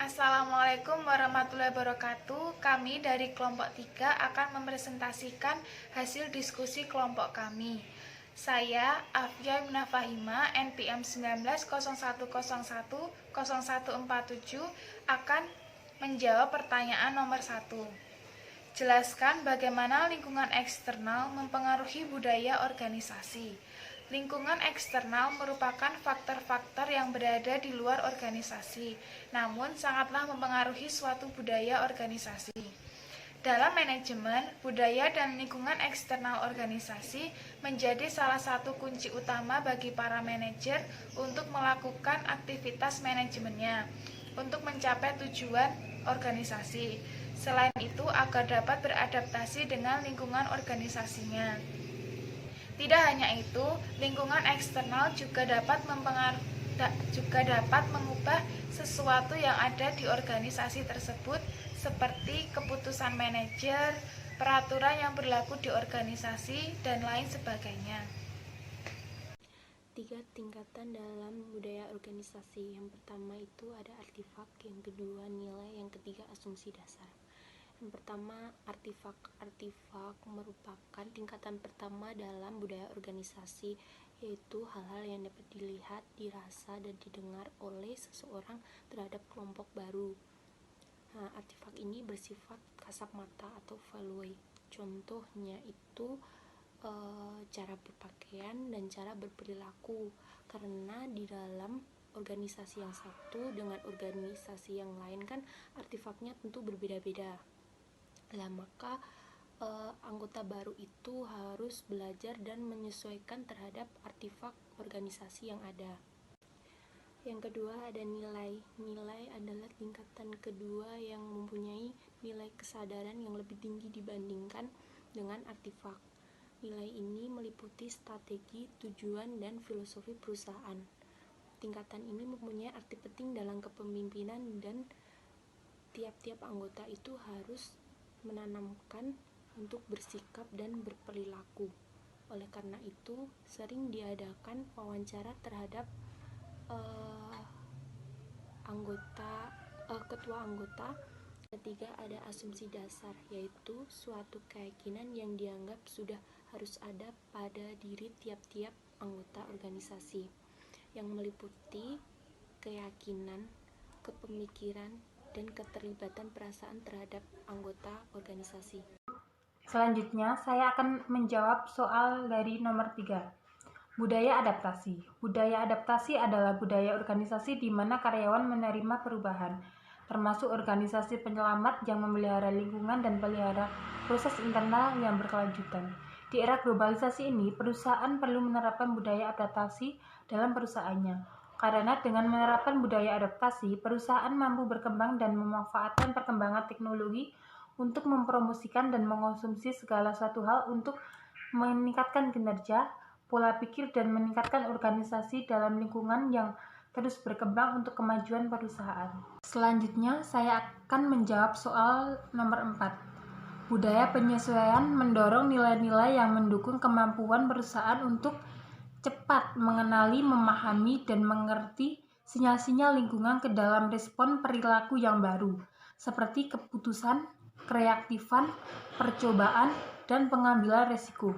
Assalamualaikum warahmatullahi wabarakatuh. Kami dari kelompok 3 akan mempresentasikan hasil diskusi kelompok kami. Saya Afia Munafahima NPM 1901010147 akan menjawab pertanyaan nomor 1. Jelaskan bagaimana lingkungan eksternal mempengaruhi budaya organisasi. Lingkungan eksternal merupakan faktor-faktor yang berada di luar organisasi, namun sangatlah mempengaruhi suatu budaya organisasi. Dalam manajemen, budaya dan lingkungan eksternal organisasi menjadi salah satu kunci utama bagi para manajer untuk melakukan aktivitas manajemennya, untuk mencapai tujuan organisasi. Selain itu, agar dapat beradaptasi dengan lingkungan organisasinya. Tidak hanya itu, lingkungan eksternal juga dapat mengubah sesuatu yang ada di organisasi tersebut, seperti keputusan manajer, peraturan yang berlaku di organisasi, dan lain sebagainya. 3 tingkatan dalam budaya organisasi. Yang pertama itu ada artefak, yang kedua nilai, yang ketiga asumsi dasar. Yang pertama, artefak. Artefak merupakan tingkatan pertama dalam budaya organisasi, yaitu hal-hal yang dapat dilihat, dirasa, dan didengar oleh seseorang terhadap kelompok baru. Nah, artefak ini bersifat kasat mata atau value. Contohnya itu cara berpakaian dan cara berperilaku, karena di dalam organisasi yang satu dengan organisasi yang lain kan artefaknya tentu berbeda-beda. Nah, maka anggota baru itu harus belajar dan menyesuaikan terhadap artefak organisasi yang ada. Yang kedua ada nilai. Nilai adalah tingkatan kedua yang mempunyai nilai kesadaran yang lebih tinggi dibandingkan dengan artefak. Nilai ini meliputi strategi, tujuan, dan filosofi perusahaan. Tingkatan ini mempunyai arti penting dalam kepemimpinan, dan tiap-tiap anggota itu harus menanamkan untuk bersikap dan berperilaku. Oleh karena itu, sering diadakan wawancara terhadap ketua anggota. Ketiga ada asumsi dasar, yaitu suatu keyakinan yang dianggap sudah harus ada pada diri tiap-tiap anggota organisasi, yang meliputi keyakinan, kepemikiran, dan keterlibatan perasaan terhadap anggota organisasi. Selanjutnya, saya akan menjawab soal dari nomor 3. Budaya adaptasi. Budaya adaptasi adalah budaya organisasi di mana karyawan menerima perubahan, termasuk organisasi penyelamat yang memelihara lingkungan dan pelihara proses internal yang berkelanjutan. Di era globalisasi ini, perusahaan perlu menerapkan budaya adaptasi dalam perusahaannya. Karena dengan menerapkan budaya adaptasi, perusahaan mampu berkembang dan memanfaatkan perkembangan teknologi untuk mempromosikan dan mengonsumsi segala suatu hal untuk meningkatkan kinerja, pola pikir, dan meningkatkan organisasi dalam lingkungan yang terus berkembang untuk kemajuan perusahaan. Selanjutnya, saya akan menjawab soal nomor 4. Budaya penyesuaian mendorong nilai-nilai yang mendukung kemampuan perusahaan untuk cepat mengenali, memahami, dan mengerti sinyal-sinyal lingkungan ke dalam respon perilaku yang baru, seperti keputusan, kreatifan, percobaan, dan pengambilan risiko.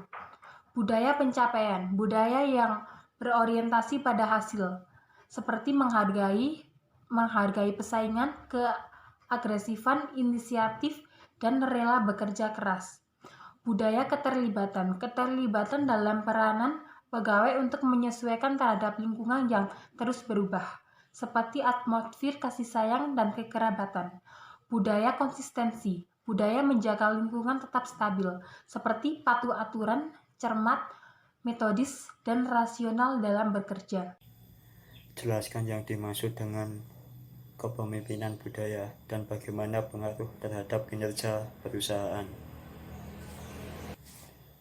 Budaya pencapaian, budaya yang berorientasi pada hasil, seperti menghargai persaingan, keagresifan, inisiatif, dan rela bekerja keras. Budaya keterlibatan dalam peranan pegawai untuk menyesuaikan terhadap lingkungan yang terus berubah, seperti atmosfer kasih sayang dan kekerabatan. Budaya konsistensi, budaya menjaga lingkungan tetap stabil, seperti patuh aturan, cermat, metodis, dan rasional dalam bekerja. Jelaskan yang dimaksud dengan kepemimpinan budaya dan bagaimana pengaruh terhadap kinerja perusahaan.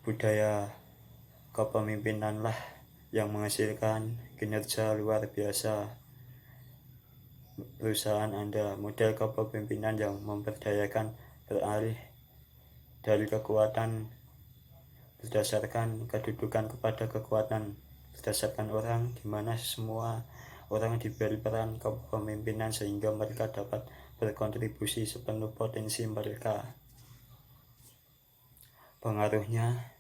Budaya kepemimpinanlah yang menghasilkan kinerja luar biasa perusahaan Anda. Model kepemimpinan yang memberdayakan beralih dari kekuatan berdasarkan kedudukan kepada kekuatan berdasarkan orang, di mana semua orang diberi peran kepemimpinan sehingga mereka dapat berkontribusi sepenuh potensi mereka. Pengaruhnya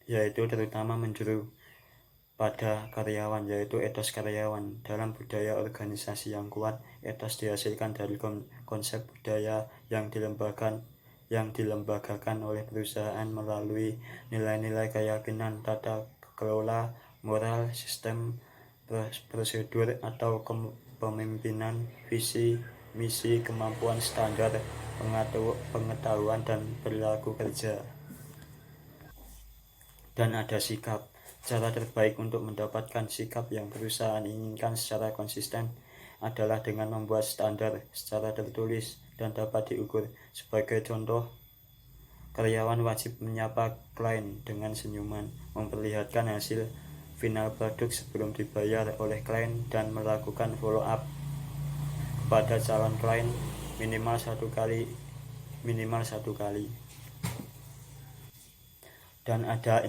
yaitu terutama menjuru pada karyawan, yaitu etos karyawan. Dalam budaya organisasi yang kuat, etos dihasilkan dari konsep budaya yang dilembagakan oleh perusahaan melalui nilai-nilai keyakinan, tata kelola, moral, sistem, prosedur atau kepemimpinan, visi, misi, kemampuan, standar, pengetahuan, dan perilaku kerja. Dan ada sikap. Cara terbaik untuk mendapatkan sikap yang perusahaan inginkan secara konsisten adalah dengan membuat standar secara tertulis dan dapat diukur. Sebagai contoh, karyawan wajib menyapa klien dengan senyuman, memperlihatkan hasil final produk sebelum dibayar oleh klien, dan melakukan follow up kepada calon klien minimal satu kali. Dan ada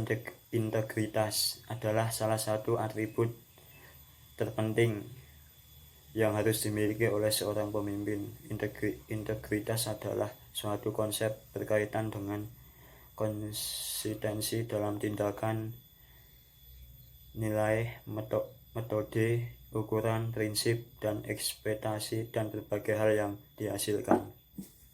integritas adalah salah satu atribut terpenting yang harus dimiliki oleh seorang pemimpin. Integritas adalah suatu konsep berkaitan dengan konsistensi dalam tindakan, nilai, metode, ukuran, prinsip, dan ekspektasi, dan berbagai hal yang dihasilkan.